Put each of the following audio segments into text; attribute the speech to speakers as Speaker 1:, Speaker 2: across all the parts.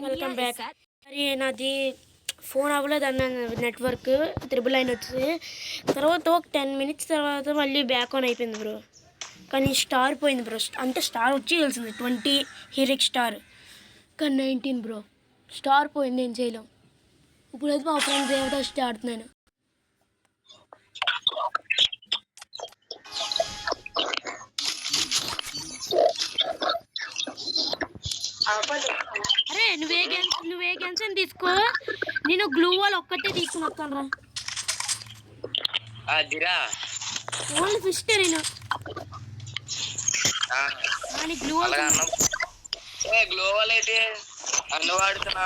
Speaker 1: Welcome back. మరి నాది phone అవ్వలేదు అన్నాను, నెట్వర్క్ 999 వచ్చింది. తర్వాత ఒక 10 minutes తర్వాత మళ్ళీ బ్యాక్ ఆన్ అయిపోయింది బ్రో. కానీ స్టార్ పోయింది బ్రో. అంటే స్టార్ వచ్చి తెలిసింది 20 హీరిక్ స్టార్, కానీ 19 బ్రో. స్టార్ పోయింది, ఏం చేయలేం. ఇప్పుడైతే మా ఫ్రెండ్ దేవత ఆడుతున్నాను. అరే నువ్వే గెన్సన్ తీసుకో, నేను గ్లూ వాల్ ఒక్కటే తీసుకుని వస్తాను రా. ఓన్లీ ఫిష్ నేను గ్లూ
Speaker 2: వాల్ అయితే అన్న వాడుతున్నా.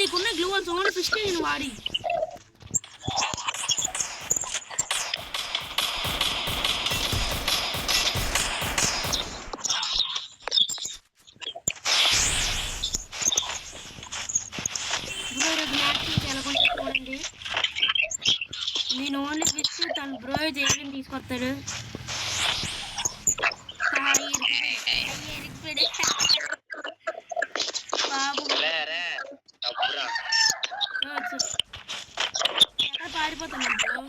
Speaker 1: నీకున్న గ్లూ వాల్స్ ఓన్లీ ఫిష్ నేను వాడి. చూడండి, నేను ఓన్లీ ఫిష్, తను బ్రో ఏం తీసుకొస్తాడు. బాబు ఎక్కడ పారిపోతాను బ్రో.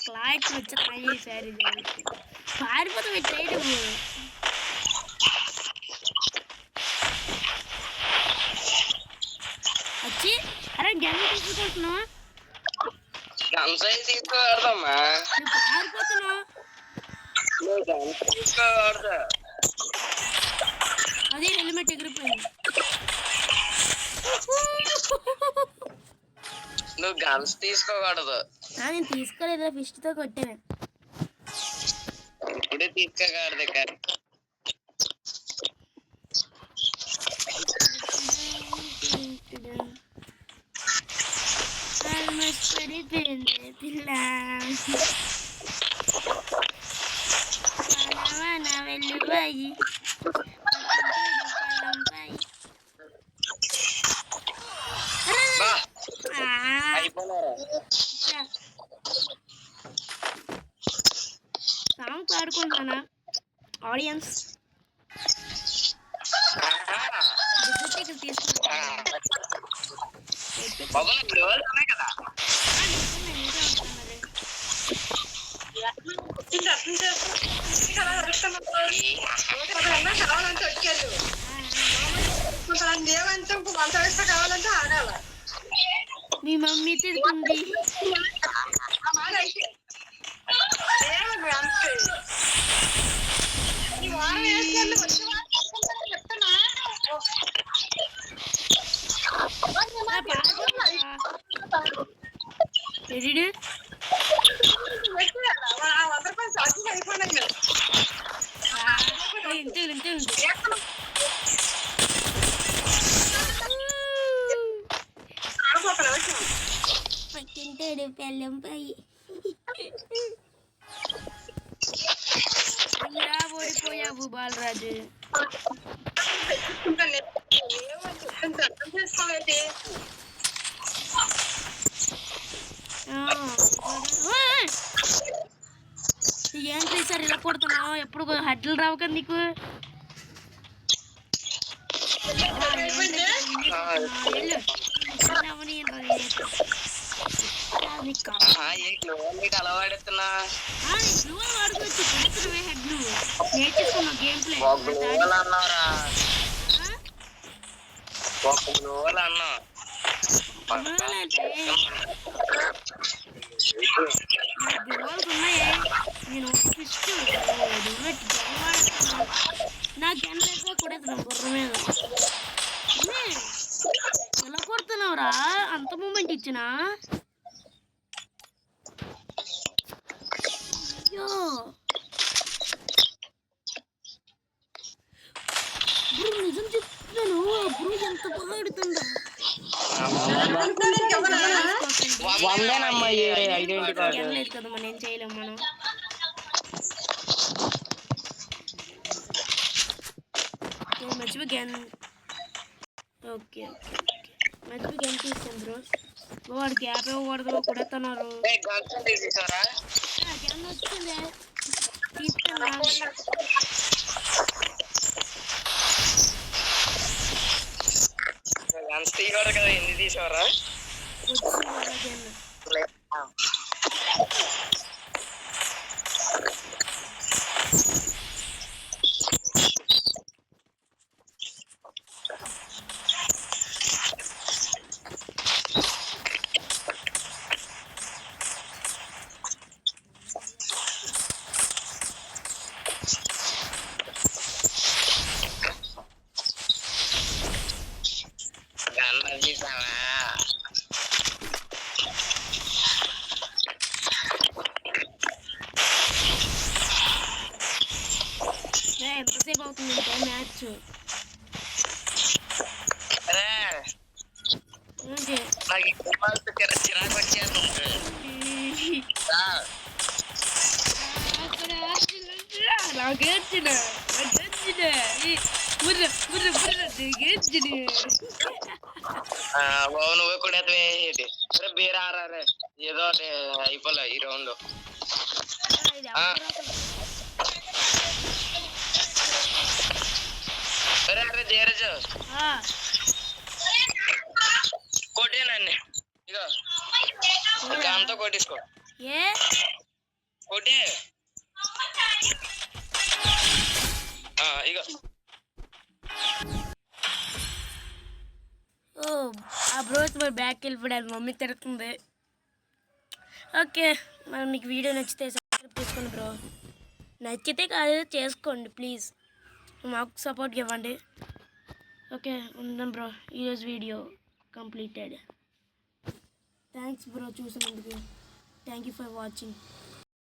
Speaker 1: క్లాట్ వచ్చి ట్రై చేశారు, పారిపోతాం ఎట్లయితే వచ్చి. అరే గన్ తీసుకుంటున్నావా? పారిపోతున్నావు. అదే హెల్మెట్ ఎగిరిపోయింది.
Speaker 2: నువ్వు గన్స్ తీసుకోకూడదు.
Speaker 1: నేను తీసుకోలేదు, ఫిష్ తో కొట్టాను.
Speaker 2: ఇప్పుడే తీసుకోకూడదు.
Speaker 1: పిల్ల వెళ్ళిపోయి సాంగ్ పాడుకుంటానా ఆడియన్స్? మీ మమ్మీ తిడుతుంది. తింటాడు పెళ్ళంపై. ఓడిపోయావు బాలరాజు. ఏంటి సార్ ఇలా కొడుతున్నావు? ఎప్పుడు హడ్లు రావు కదా నీకు. నేర్చుకున్నా గేమ్ ప్లే. నేను నా గెన్లో కొడుతున్నావు గుర్ర మీద. ఎలా కొడుతున్నావురా? అంత మూమెంట్ ఇచ్చినా అయ్యో. నిజం చెప్తున్నాను, బ్రో ఎంత బాగా ఆడుతుందా. లేదు కదా మనం ఏం చేయలేం. మనం మర్చిపోయి ఓకే ఓకే ఓకే మధ్యలో గెంట్ తీస్తాను బ్రో. వాడు గ్యాప్ ఇవ్వకూడదు కొడుతున్నారు.
Speaker 2: గన్స్ తీసేసారా?
Speaker 1: గెన్ వచ్చిందే తీస్తాను.
Speaker 2: గన్స్ తీయకూడదు కదా, ఎన్ని తీసేవారా?
Speaker 1: వచ్చింది గెన్.
Speaker 2: గన్ తీసావా?
Speaker 1: ఎంతసేపు అవుతుందంటే మ్యాచ్
Speaker 2: అరే నాకు చిరాకు వచ్చాను. బాబు నువ్వే కూడా వేసేది. అరే బీర్ ఆరారే ఏదో ఒకటి అయిపోలే ఈ రౌండ్. అరే అరే ధీరజ్ కొట్టేనండి, ఇగో దాంతో కొట్టేసుకో.
Speaker 1: ఏ
Speaker 2: కొట్టే ఇగో.
Speaker 1: ఓ ఆ బ్రోత్ మరి బ్యాక్ వెళ్ళిపోయాడు, మమ్మీ తిరుగుతుంది. ఓకే మరి మీకు వీడియో నచ్చితే సబ్స్క్రైబ్ చేసుకోండి బ్రో. నచ్చితే కాదు చేసుకోండి ప్లీజ్, మాకు సపోర్ట్ ఇవ్వండి. ఓకే ఉందాం బ్రో, ఈరోజు వీడియో కంప్లీటెడ్. థ్యాంక్స్ బ్రో చూసినందుకు. Thank you for watching.